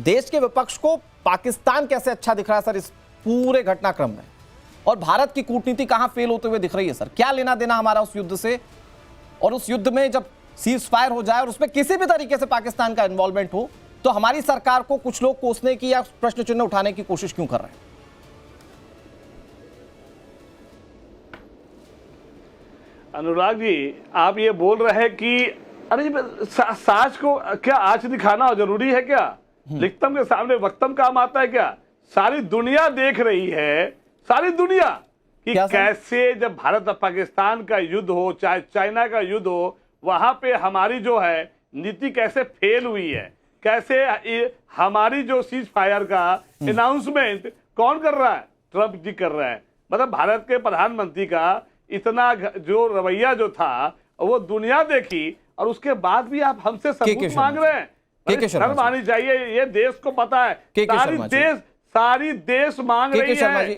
देश के विपक्ष को पाकिस्तान कैसे अच्छा दिख रहा है सर इस पूरे घटनाक्रम में, और भारत की कूटनीति कहां फेल होते हुए दिख रही है सर? क्या लेना देना हमारा उस युद्ध से? और उस युद्ध में जब सीज फायर हो जाए और उसमें किसी भी तरीके से पाकिस्तान का इन्वॉल्वमेंट हो, तो हमारी सरकार को कुछ लोग कोसने की या प्रश्न चिन्ह उठाने की कोशिश क्यों कर रहे हैं? अनुराग जी, आप ये बोल रहे हैं कि अरे साज को क्या आंच दिखाना जरूरी है क्या? लिखतम के सामने वक्तम काम आता है क्या? सारी दुनिया देख रही है, सारी दुनिया, कि कैसे जब भारत और पाकिस्तान का युद्ध हो, चाहे चाइना का युद्ध हो, वहां पे हमारी जो है नीति कैसे फेल हुई है, कैसे हमारी जो सीज फायर का अनाउंसमेंट कौन कर रहा है? ट्रंप जी कर रहा है। मतलब भारत के प्रधानमंत्री का इतना जो रवैया जो था वो दुनिया देखी, और उसके बाद भी आप हमसे सबूत मांग रहे हैं। शर्म आनी चाहिए, ये देश को पता है, सारी देश मांग रही है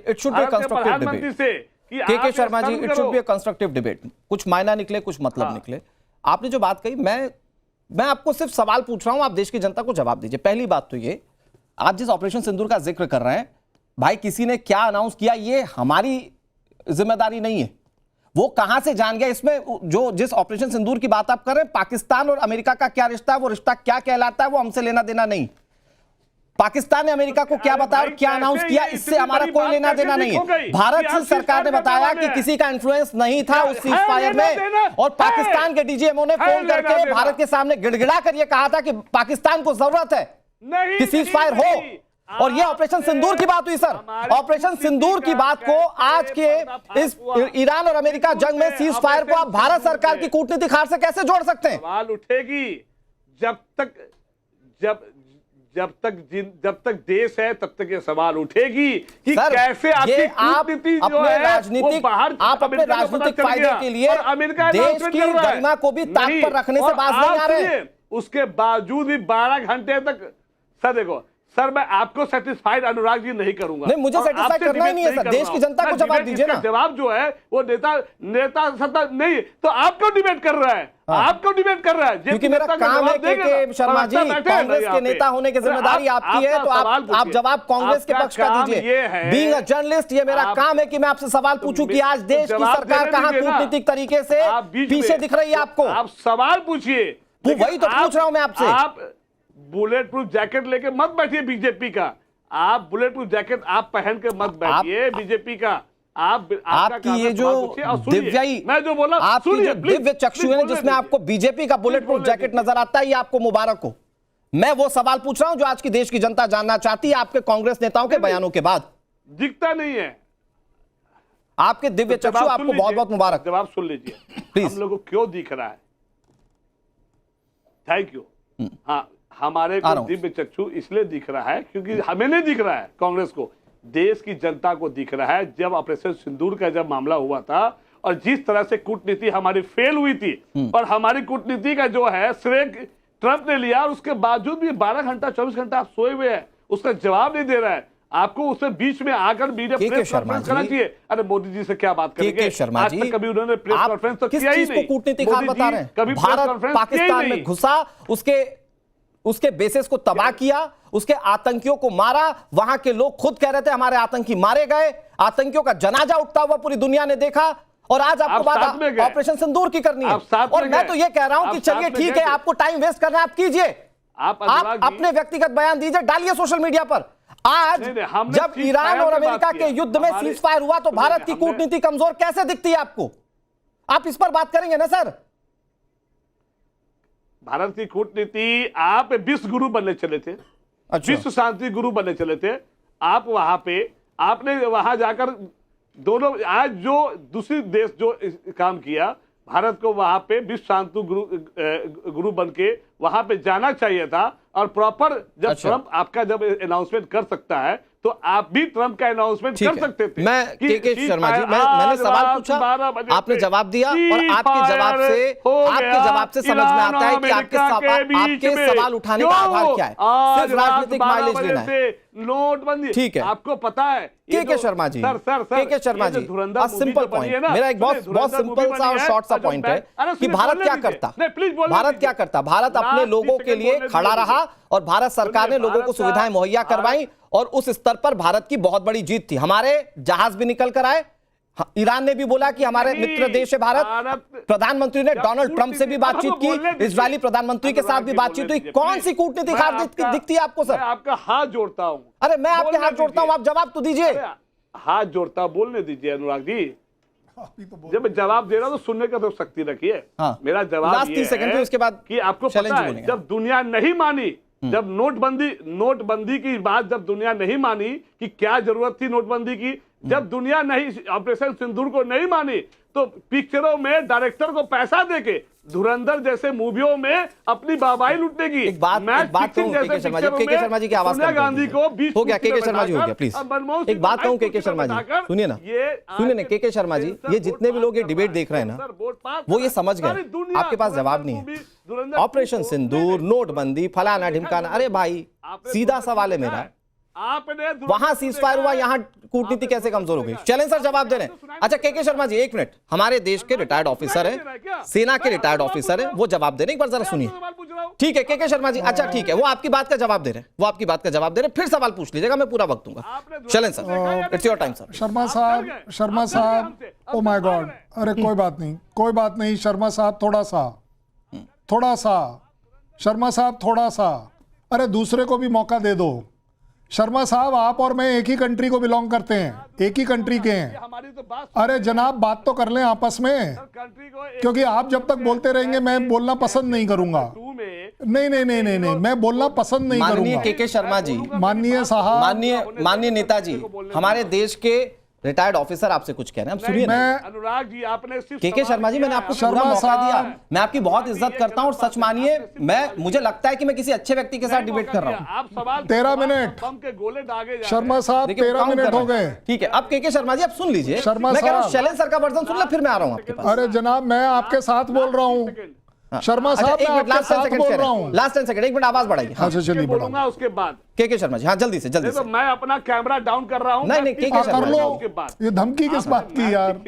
प्रधानमंत्री से कि के Sharma ji, it should be a constructive debate. कुछ मायना निकले, कुछ मतलब निकले। आपने जो बात कही, मैं आपको सिर्फ सवाल पूछ रहा हूं, आप देश की जनता को जवाब दीजिए। पहली बात तो ये, आप जिस ऑपरेशन सिंदूर का जिक्र कर रहे हैं, भाई किसी ने क्या अनाउंस किया ये हमारी जिम्मेदारी नहीं है। वो कहां से जान गया? इसमें जो जिस ऑपरेशन सिंदूर की बात आप कर रहे हैं, पाकिस्तान और अमेरिका का क्या रिश्ता है, वो रिश्ता क्या कहलाता है, वो हमसे लेना देना नहीं। पाकिस्तान ने अमेरिका को क्या बताया और क्या अनाउंस किया, इससे हमारा कोई लेना देना नहीं है। भारत की सरकार ने बताया कि किसी का इन्फ्लुएंस नहीं था उस सीज फायर में, और पाकिस्तान के डीजीएमओ ने फोन करके भारत के सामने गिड़गिड़ा कर यह कहा था कि पाकिस्तान को जरूरत है कि सीज फायर हो। और ये ऑपरेशन सिंदूर की बात हुई सर। ऑपरेशन सिंदूर की बात को आज के इस ईरान और अमेरिका जंग में सीज फायर को आप भारत सरकार की कूटनीतिक हार से कैसे जोड़ सकते हैं? सवाल उठेगी जब तक देश है तब तक ये सवाल उठेगी कि कैसे आपकी कूटनीति जो है राजनीतिक, आप अपने राजनीतिक फायदे के लिए देश की गरिमा को भी ताक पर रखने से बाज नहीं आ रहे। उसके बावजूद भी 12 घंटे तक सर देखो सर, मैं आपको सेटिस्फाइड अनुराग जी नहीं करूंगा। नहीं, मुझे सेटिस्फाइड करना ही नहीं है सर। देश की जनता को जवाब दीजिए ना। जवाब जो है वो नेता सत्ता नहीं, तो आपको डिबेट कर रहा है, आपको डिबेट कर रहा है। क्योंकि मेरा काम है कि शर्मा जी, कांग्रेस के नेता होने की जिम्मेदारी आपकी है, तो आप जवाब कांग्रेस के पक्ष का दीजिए। बीइंग अ जर्नलिस्ट, ये मेरा काम है कि मैं आपसे सवाल पूछूं कि आज देश की सरकार कहां कूटनीतिक तरीके से पीछे दिख रही है आपको। आप सवाल पूछिए, वही तो पूछ रहा हूं मैं आपसे। आप बुलेट प्रूफ जैकेट लेके मत बैठिए बीजेपी का। आप बुलेट प्रूफ जैकेट आप पहन के मत बैठिए बीजेपी का। आपकी ये जो दिव्याई, मैं जो बोला, आपकी जो दिव्य चक्षु है जिसमें आपको बीजेपी का बुलेट प्रूफ जैकेट नजर आता है, ये आपको मुबारक हो। मैं वो सवाल पूछ रहा हूं जो आज की देश की जनता जानना चाहती है आपके कांग्रेस नेताओं के बयानों के बाद। दिखता नहीं है आपके दिव्य चक्षु, आपको बहुत बहुत मुबारक। जवाब सुन लीजिए प्लीज। हम लोगों को क्यों दिख रहा है? Thank you. हाँ, हमारे को दिव्य चक्षु इसलिए दिख रहा है क्योंकि हमें नहीं दिख रहा है, कांग्रेस को, देश की जनता को दिख रहा है। जब ऑपरेशन सिंदूर का जब मामला हुआ था और जिस तरह से कूटनीति हमारी फेल हुई थी, और हमारी कूटनीति का जो है श्रेय ट्रंप ने लिया, और उसके बावजूद भी 12 घंटा 24 घंटा आप सोए हुए हैं, उसका जवाब नहीं दे रहा है। आपको उससे बीच में आकर मीडिया प्रेस कॉन्फ्रेंस करना चाहिए। अरे मोदी जी से क्या बात करेंगे? आज तक कभी उन्होंने प्रेस कॉन्फ्रेंस तो किया ही नहीं। कूटनीतिक हार बता रहे हैं? कभी भारत पाकिस्तान में घुसा, उसके बेसिस को तबाह किया, उसके आतंकियों को मारा। वहां के लोग खुद कह रहे थे हमारे आतंकी मारे गए, आतंकियों का जनाजा उठता हुआ पूरी दुनिया ने देखा, और आज आपको बात ऑपरेशन सिंदूर की करनी है। और मैं तो ये कह रहा हूं कि चलिए ठीक है, आपको टाइम वेस्ट करना है, आप कीजिए, आप अपने व्यक्तिगत बयान दीजिए, डालिए सोशल मीडिया पर। आज जब ईरान और अमेरिका के युद्ध में सीज फायर हुआ, तो भारत की कूटनीति कमजोर कैसे दिखती है आपको? आप इस पर बात करेंगे ना सर? भारत की कूटनीति, आप विश्व गुरु बनने चले थे, विश्व शांति गुरु बनने चले थे आप। वहां पे आपने वहां जाकर दोनों, आज जो दूसरी देश जो काम किया, भारत को वहां पे विश्व शांति गुरु बन के वहां पे जाना चाहिए था। और प्रॉपर जब ट्रंप आपका जब अनाउंसमेंट कर सकता है, तो आप भी ट्रंप का अनाउंसमेंट कर सकते थे। मैं के शर्मा जी, मैंने सवाल पूछा, आपने जवाब दिया, और आपके जवाब से समझ में आता है कि आपके सवाल उठाने का आधार क्या है? सिर्फ राजनीतिक माइलेज लेना है। नोटबंदी, ठीक है। आपको पता है के शर्मा जी, के शर्मा जी, सिंपल पॉइंट, मेरा एक बहुत सिंपल सा और शॉर्ट सा पॉइंट है कि भारत क्या करता, भारत क्या करता, भारत अपने लोगों के लिए खड़ा रहा और भारत सरकार ने लोगों को सुविधाएं मुहैया करवाई और उस स्तर पर भारत की बहुत बड़ी जीत थी। हमारे जहाज भी निकल कर आए, ईरान ने भी बोला कि हमारे मित्र देश है भारत, प्रधानमंत्री ने डोनाल्ड ट्रंप से भी बातचीत की, इजरायली प्रधानमंत्री के साथ भी बातचीत हुई। कौन सी कूटनीतिक हार दिखती है आपको सर? मैं आपका हाथ जोड़ता हूं। अरे मैं आपके हाथ जोड़ता हूं, आप जवाब तो दीजिए। हाथ जोड़ता, बोलने दीजिए अनुराग जी। जब जवाब दे रहा हूं तो सुनने का तो शक्ति रखिए। हाँ। मेरा जवाब लास्ट 30 सेकंड उसके बाद कि आपको पता है जब दुनिया नहीं मानी, जब नोटबंदी की बात जब दुनिया नहीं मानी कि क्या जरूरत थी नोटबंदी की, जब दुनिया नहीं ऑपरेशन सिंदूर को नहीं मानी, तो पिक्चरों में डायरेक्टर को पैसा देके धुरंधर जैसे मूवियों में अपनी बाबाई लूटने की एक बात कहूं के शर्मा जी की आवाज सोनिया गांधी को बीच हो गया। के शर्मा जी हो गया, प्लीज एक बात कहूं के शर्मा जी, सुनिए ना, सुनिए ना के शर्मा जी, ये जितने भी लोग ये डिबेट देख रहे हैं ना, वो ये समझ गए आपके पास जवाब नहीं है। ऑपरेशन सिंदूर, नोटबंदी, फलाना ढिमकाना, अरे भाई सीधा सवाल है मेरा, आपने वहां सीजफायर हुआ, यहां कूटनीति कैसे कमजोर हो गई? चलें सर, जवाब दे रहे हैं। अच्छा के शर्मा जी, एक मिनट, हमारे देश के रिटायर्ड ऑफिसर है, सेना के रिटायर्ड ऑफिसर है, वो जवाब दे रहे हैं, एक बार जरा सुनिए। ठीक है के शर्मा जी, अच्छा ठीक है, वो आपकी बात का जवाब दे रहे हैं, वो आपकी बात का जवाब दे रहे हैं, फिर सवाल पूछ लीजिएगा, मैं पूरा वक्त दूंगा। चलें sir, it's your time sir. Sharma साहब, ओ माय गॉड, अरे कोई बात नहीं शर्मा साहब, थोड़ा सा शर्मा साहब, थोड़ा सा, अरे दूसरे को भी मौका दे दो। शर्मा साहब, आप और मैं एक ही कंट्री को बिलोंग करते हैं, एक ही कंट्री के हैं। हमारी तो बात, अरे जनाब बात तो कर लें आपस में, कंट्री को क्योंकि आप जब तक बोलते रहेंगे मैं बोलना पसंद नहीं करूंगा। नहीं, मैं बोलना पसंद नहीं माननीय करूंगा। के शर्मा जी, माननीय साहब, माननीय नेताजी, हमारे देश के रिटायर्ड ऑफिसर आपसे कुछ कह रहे हैं, अब सुनिए ना। अनुराग जी, आपने सिर्फ के शर्मा जी, मैंने आपको पूरा मौका दिया, मैं आपकी बहुत इज्जत करता हूं और सच मानिए, मुझे लगता है कि मैं किसी अच्छे व्यक्ति के साथ डिबेट कर रहा हूं। आप सवाल 13 मिनट बम के गोले दागे जा शर्मा साहब, 13 मिनट हो गए। ठीक है, अब के शर्मा जी आप सुन लीजिए, शर्मा मैं कह रहा हूं साहब, शैलेंद्र सर का वर्जन सुन ले, फिर मैं आ रहा हूं आपके पास। अरे जनाब मैं आपके साथ बोल रहा हूँ। शर्मा साहब, मैं आपके साथ बोल रहा हूँ। लास्ट 10 सेकंड, एक मिनट आवाज बढ़ाइए। अच्छा चलिए, बोलूंगा उसके बाद। के शर्मा जी, हाँ जल्दी से तो मैं अपना कैमरा डाउन कर रहा हूँ। नहीं, के शर्मा कर लो, ये धमकी किस बात की यार,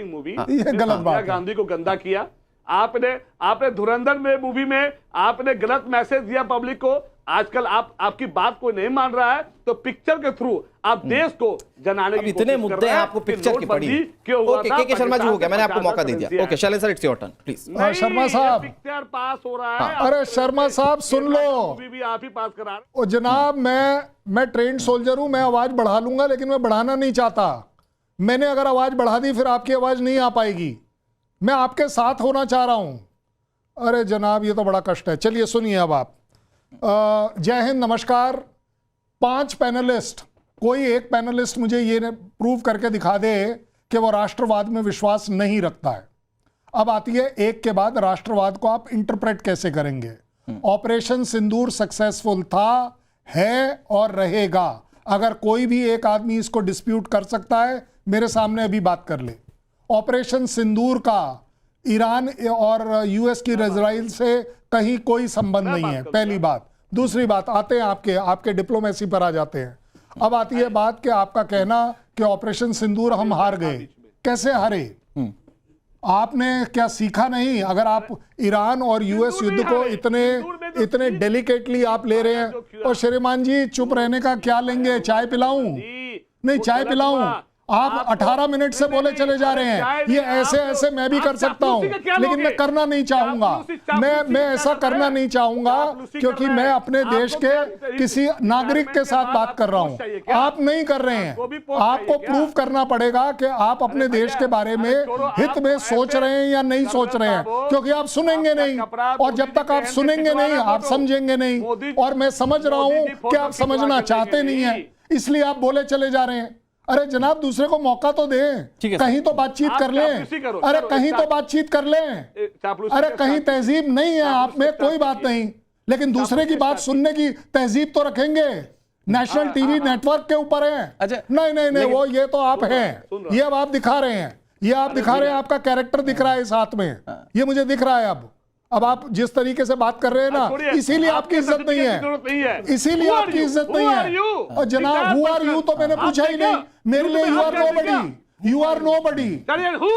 ये गलत बात है। गांधी को गंदा किया आपने धुरंधर में मूवी में आपने गलत मैसेज दिया पब्लिक को। आजकल आपकी बात कोई नहीं मान रहा है, तो पिक्चर के थ्रू आप देश को जनाने की इतने मुद्दे हैं, आपको पिक्चर की पड़ी। ओके के शर्मा जी हो गया, मैंने आपको मौका दे दिया। Okay Shailendra sir, it's your turn please. Sharma साहब, पिक्चर पास हो रहा है। अरे शर्मा साहब सुन लो, मूवी भी आप ही पास करा रहे। ओ जनाब, मैं ट्रेंड सोल्जर हूं, मैं आवाज बढ़ा लूंगा, लेकिन मैं बढ़ाना नहीं चाहता। मैंने अगर आवाज बढ़ा दी फिर आपकी आवाज नहीं आ पाएगी। मैं आपके साथ होना चाह रहा हूं। अरे जनाब, ये तो बड़ा कष्ट है। चलिए सुनिए अब आप। जय हिंद, नमस्कार। 5 पैनलिस्ट, कोई एक पैनलिस्ट मुझे ये प्रूव करके दिखा दे कि वो राष्ट्रवाद में विश्वास नहीं रखता है। अब आती है एक के बाद राष्ट्रवाद को आप इंटरप्रेट कैसे करेंगे। ऑपरेशन सिंदूर सक्सेसफुल था, है और रहेगा। अगर कोई भी एक आदमी इसको डिस्प्यूट कर सकता है, मेरे सामने अभी बात कर ले। ऑपरेशन सिंदूर का ईरान और यूएस की इजराइल से कहीं कोई संबंध नहीं है, पहली बात। दूसरी बात, आते हैं आपके डिप्लोमेसी पर आ जाते हैं। अब आती है बात कि आपका कहना कि ऑपरेशन सिंदूर हम हार गए। कैसे हारे? आपने क्या सीखा नहीं? अगर आप ईरान और यूएस युद्ध को इतने डेलिकेटली आप ले रहे हैं, और श्रीमान जी चुप रहने का क्या लेंगे? चाय पिलाऊं? नहीं, चाय पिलाऊं? आप 18 मिनट से बोले चले जा रहे हैं। ये ऐसे मैं भी कर सकता हूं, लेकिन मैं करना नहीं चाहूंगा। मैं ऐसा करना नहीं चाहूंगा, क्योंकि मैं अपने देश के किसी नागरिक के साथ बात कर रहा हूं। आप नहीं कर रहे हैं। आपको प्रूव करना पड़ेगा कि आप अपने देश के बारे में हित में सोच रहे हैं या नहीं सोच रहे हैं, क्योंकि आप सुनेंगे नहीं, और जब तक आप सुनेंगे नहीं आप समझेंगे नहीं। और मैं समझ रहा हूं कि आप समझना चाहते नहीं है, इसलिए आप बोले चले जा रहे हैं। अरे जनाब, दूसरे को मौका तो दें, कहीं तो बातचीत कर लें। अरे कहीं तो बातचीत कर लें। अरे कहीं तहजीब नहीं है आप में, कोई बात नहीं, लेकिन दूसरे की बात सुनने की तहजीब तो रखेंगे। नेशनल टीवी नेटवर्क के ऊपर है। नहीं, वो ये तो आप हैं, ये अब आप दिखा रहे हैं, ये आप दिखा रहे हैं, आपका कैरेक्टर दिख रहा है इस हाथ में, ये मुझे दिख रहा है। अब आप जिस तरीके से बात कर रहे हैं ना, इसीलिए आपकी इज्जत नहीं है, इसीलिए आपकी इज्जत नहीं है। और जनाब हु आर यू तो मैंने पूछा ही नहीं, मेरे लिए you are nobody, you are nobody.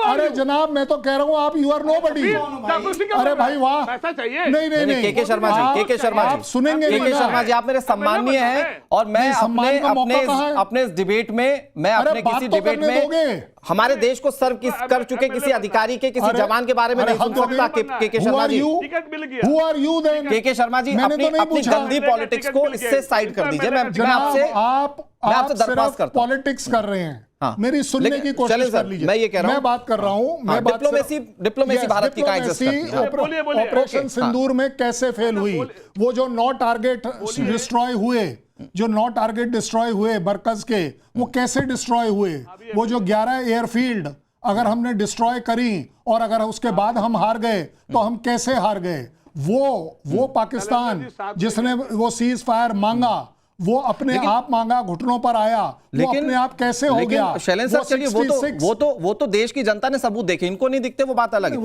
अरे जनाब मैं तो कह रहा हूँ आप यू आर नोबडी। अरे भाई वाह, पैसा चाहिए। नहीं के शर्मा जी, के शर्मा जी, आप सुनेंगे के शर्मा जी, आप मेरे सम्माननीय हैं और मैं सम्मान का मौका कहाँ है? अपने इस डिबेट में, मैं अपने बात किसी तो डिबेट करने दोगे? में हमारे देश को सर्व कर चुके किसी अधिकारी के, किसी जवान के बारे में नहीं सुन सकता। के शर्मा जी, Who are you then? के शर्मा जी, मैंने अपनी तो नहीं अपनी पूछा। गंदी पॉलिटिक्स को इससे साइड कर दीजिए। मैं जनाब आपसे आप दरख्वास्त सिर्फ करता हूं। पॉलिटिक्स कर रहे हैं। हाँ। मेरी सुनने लेकिन की कोशिश चलें सर, कर लीजिए। मैं ये कह रहा हूं, मैं बात कर रहा हूं, मैं बात डिप्लोमेसी भारत की कहां एग्जिस्ट करती है? बोलिए। ऑपरेशन सिंदूर में कैसे फेल हुई? वो जो 9 टारगेट डिस्ट्रॉय हुए, जो 9 टारगेट डिस्ट्रॉय हुए मरकज के, वो कैसे डिस्ट्रॉय हुए? वो जो 11 एयरफील्ड अगर हमने डिस्ट्रॉय करी और अगर उसके बाद हम हार गए तो हम कैसे हार गए? वो पाकिस्तान जिसने वो सीज फायर मांगा, वो अपने आप मांगा, घुटनों पर आया, वो अपने आप कैसे हो गया? शैलेंद्र सर, चलिए वो तो देश की जनता ने सबूत देखे, इनको नहीं दिखते, वो बात अलग है।